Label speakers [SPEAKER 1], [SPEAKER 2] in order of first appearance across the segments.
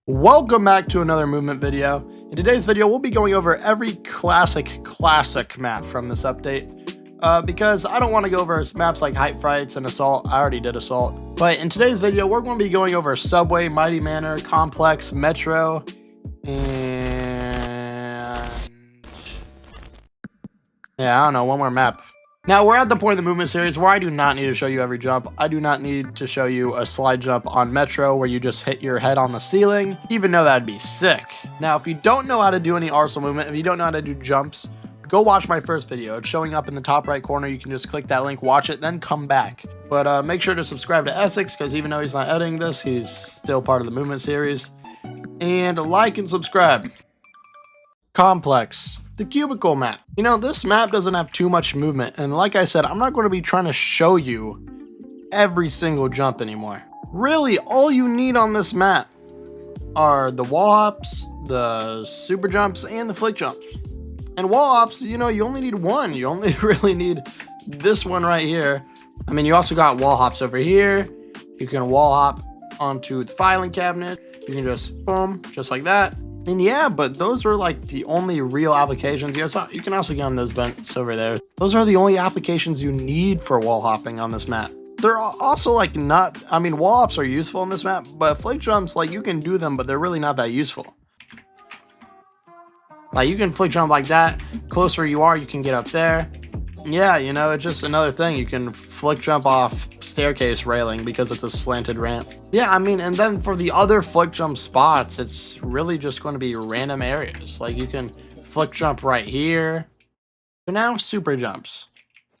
[SPEAKER 1] Welcome back to another movement video. In today's video, we'll be going over every classic map from this update because I don't want to go over maps like Height Frights and Assault. I already did Assault. But in today's video, we're going to be going over Subway, Mighty Manor, Complex, Metro, and yeah, I don't know, one more map. Now, we're at the point of the movement series where I do not need to show you every jump. I do not need to show you a slide jump on Metro where you just hit your head on the ceiling, even though that'd be sick. Now, if you don't know how to do any arsenal movement, if you don't know how to do jumps, go watch my first video. It's showing up in the top right corner. You can just click that link, watch it, then come back. But make sure to subscribe to Essx because even though he's not editing this, he's still part of the movement series. And like and subscribe. Complex. The cubicle map. You know, this map doesn't have too much movement, and like I said, I'm not going to be trying to show you every single jump anymore. Really, all you need on this map are the wall hops, the super jumps, and the flick jumps. And wall hops, you know, you only need one. You only really need this one right here. I mean, you also got wall hops over here. You can wall hop onto the filing cabinet. You can just boom, just like that. And yeah, but those are like the only real applications. You can also get on those vents over there. Those are the only applications you need for wall hopping on this map. They're also like not, I mean, wall hops are useful in this map, but flick jumps, like you can do them, but they're really not that useful. Like you can flick jump like that. Closer you are, you can get up there. Yeah, you know, it's just another thing. You can flick jump off staircase railing because it's a slanted ramp. Yeah, I mean, and then for the other flick jump spots, it's really just going to be random areas. Like you can flick jump right here. But now super jumps.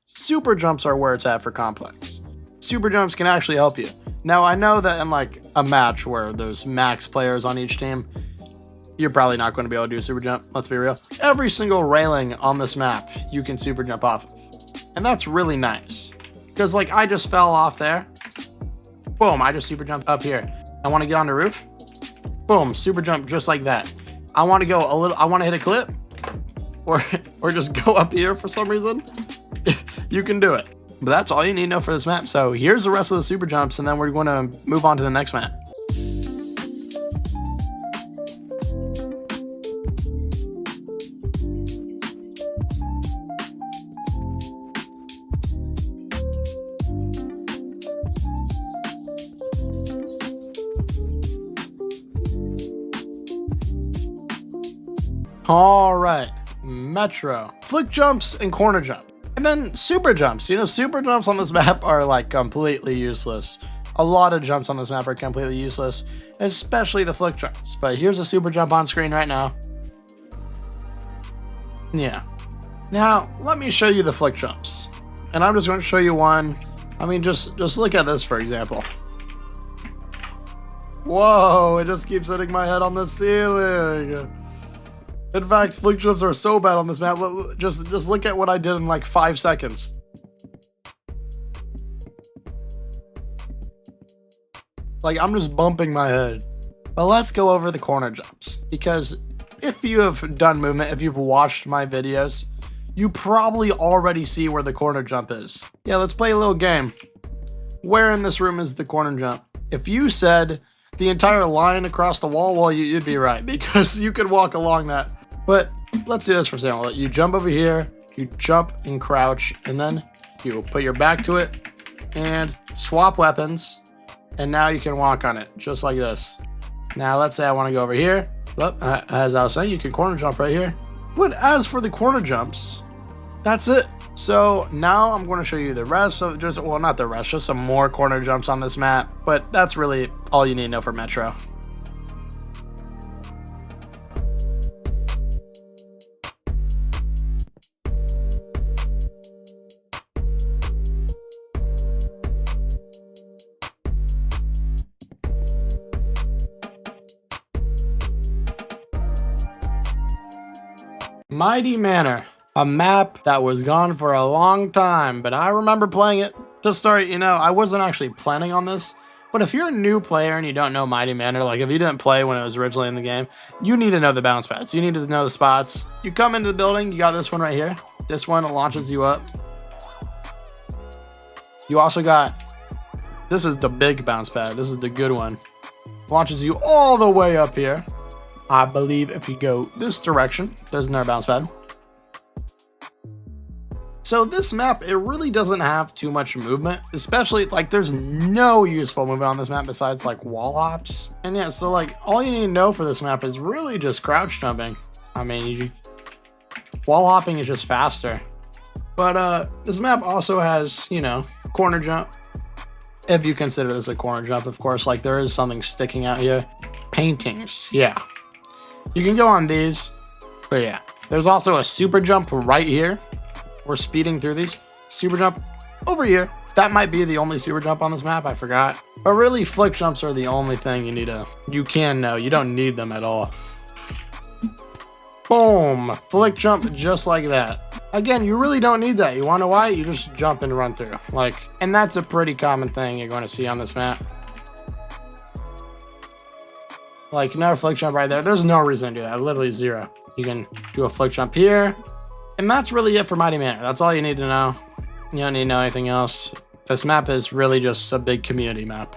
[SPEAKER 1] Super jumps are where it's at for Complex. Super jumps can actually help you. Now, I know that in like a match where there's max players on each team, you're probably not going to be able to do super jump. Let's be real. Every single railing on this map, you can super jump off of. And that's really nice. Because like I just fell off there. Boom, I just super jumped up here. I want to get on the roof. Boom, super jump just like that. I want to go a little, I want to hit a clip. Or just go up here for some reason. You can do it. But that's all you need to know for this map. So here's the rest of the super jumps and then we're going to move on to the next map. All right, Metro, flick jumps and corner jump, and then super jumps. You know, super jumps on this map are like completely useless. A lot of jumps on this map are completely useless, especially the flick jumps. But here's a super jump on screen right now. Yeah. Now, let me show you the flick jumps. And I'm just going to show you one. I mean, just look at this, for example. Whoa, it just keeps hitting my head on the ceiling. In fact, flick jumps are so bad on this map. Just look at what I did in like 5 seconds. Like, I'm just bumping my head. But let's go over the corner jumps. Because if you have done movement, if you've watched my videos, you probably already see where the corner jump is. Yeah, let's play a little game. Where in this room is the corner jump? If you said the entire line across the wall, well, you'd be right. Because you could walk along that. But let's do this for example. You jump over here, you jump and crouch, and then you put your back to it and swap weapons. And now you can walk on it, just like this. Now let's say I want to go over here. Well, as I was saying, you can corner jump right here. But as for the corner jumps, that's it. So now I'm going to show you the rest of just, well, not the rest, just some more corner jumps on this map. But that's really all you need to know for Metro. Mighty Manor, a map that was gone for a long time, but I remember playing it. To start, you know, I wasn't actually planning on this, but if you're a new player and you don't know Mighty Manor, like if you didn't play when it was originally in the game, you need to know the bounce pads. You need to know the spots. You come into the building, you got this one right here. This one launches you up. You also got, this is the big bounce pad. This is the good one. launches you all the way up here. I believe if you go this direction, there's another bounce pad. So this map, it really doesn't have too much movement, especially like there's no useful movement on this map besides like wall hops. And yeah, so like all you need to know for this map is really just crouch jumping. I mean, wall hopping is just faster. But this map also has, you know, corner jump. If you consider this a corner jump, of course, like there is something sticking out here. Paintings, yeah. You can go on these, but yeah. There's also a super jump right here. We're speeding through these. Super jump over here. That might be the only super jump on this map, I forgot. But really, flick jumps are the only thing you can know. You don't need them at all. Boom, flick jump just like that. Again, you really don't need that. You wanna know why? You just jump and run through. Like, and that's a pretty common thing you're going to see on this map. Like, another flick jump right there. There's no reason to do that. Literally zero. You can do a flick jump here. And that's really it for Mighty Manor. That's all you need to know. You don't need to know anything else. This map is really just a big community map.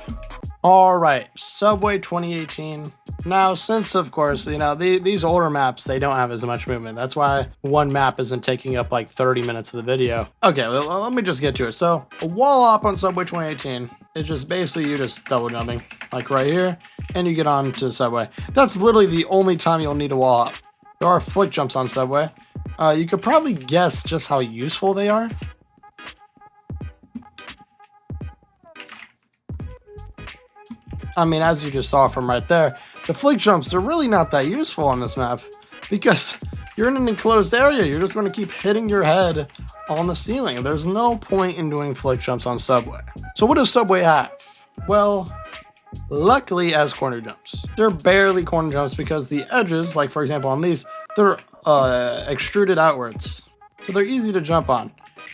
[SPEAKER 1] All right, Subway 2018. Now, since of course, you know, these older maps, they don't have as much movement. That's why one map isn't taking up like 30 minutes of the video. Okay, let me just get to it. So a wall hop on Subway 2018 is just basically you just double jumping like right here and you get on to the Subway. That's literally the only time you'll need a wall hop. There are flick jumps on Subway. You could probably guess just how useful they are. I mean, as you just saw from right there, the flick jumps are really not that useful on this map because you're in an enclosed area. You're just going to keep hitting your head on the ceiling. There's no point in doing flick jumps on Subway. So what does Subway have? Well, luckily as corner jumps. They're barely corner jumps because the edges, like for example on these, they're extruded outwards. So they're easy to jump on.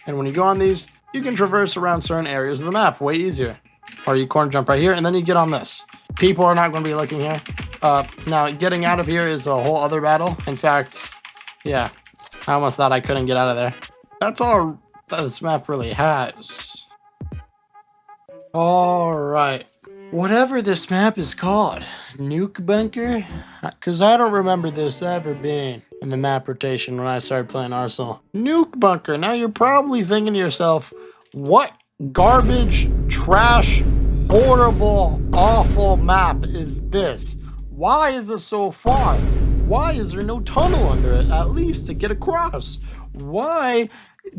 [SPEAKER 1] And when you go on these, you can traverse around certain areas of the map way easier. Or you corner jump right here and then you get on this. People are not going to be looking here. Now getting out of here is a whole other battle. In fact, yeah, I almost thought I couldn't get out of there. That's all this map really has. All right. Whatever this map is called, Nuke Bunker? Because I don't remember this ever being in the map rotation when I started playing Arsenal. Nuke Bunker. Now you're probably thinking to yourself, what garbage, trash, horrible, awful map is this? Why is this so far? Why is there no tunnel under it, at least to get across? Why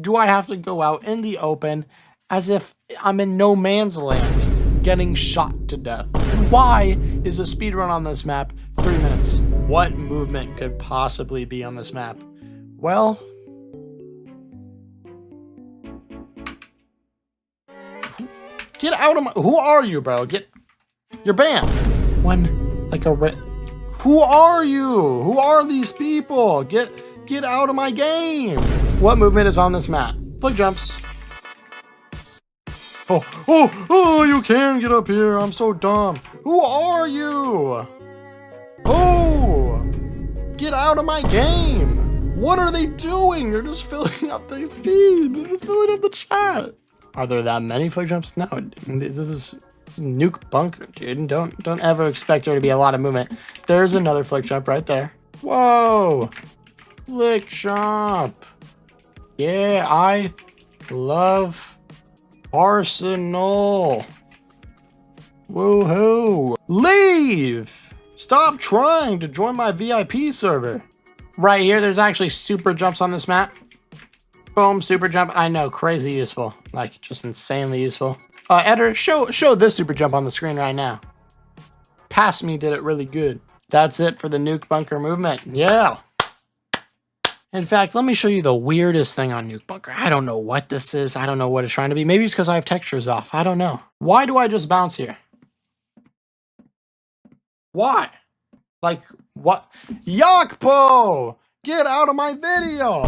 [SPEAKER 1] do I have to go out in the open as if I'm in no man's land, getting shot to death? And why is a speedrun on this map 3 minutes? What movement could possibly be on this map? Well, get out of my... Who are you, bro? You're banned. When, like a... Who are you? Who are these people? Get out of my game. What movement is on this map? Flick jumps. Oh, you can get up here. I'm so dumb. Who are you? Oh, get out of my game. What are they doing? They're just filling up the feed. They're just filling up the chat. Are there that many flick jumps? No, this is Nuke Bunker, dude. Don't ever expect there to be a lot of movement. There's another flick jump right there. Whoa, flick jump. Yeah, I love Arsenal. Woohoo. Leave. Stop trying to join my VIP server. Right here, there's actually super jumps on this map. Boom, super jump. I know, crazy useful. Like, just insanely useful. Editor, show this super jump on the screen right now. Past me did it really good. That's it for the Nuke Bunker movement. Yeah. In fact, let me show you the weirdest thing on Nuke Bunker. I don't know what this is. I don't know what it's trying to be. Maybe it's because I have textures off. I don't know. Why do I just bounce here? Why? Like, what? Yakpo! Get out of my video!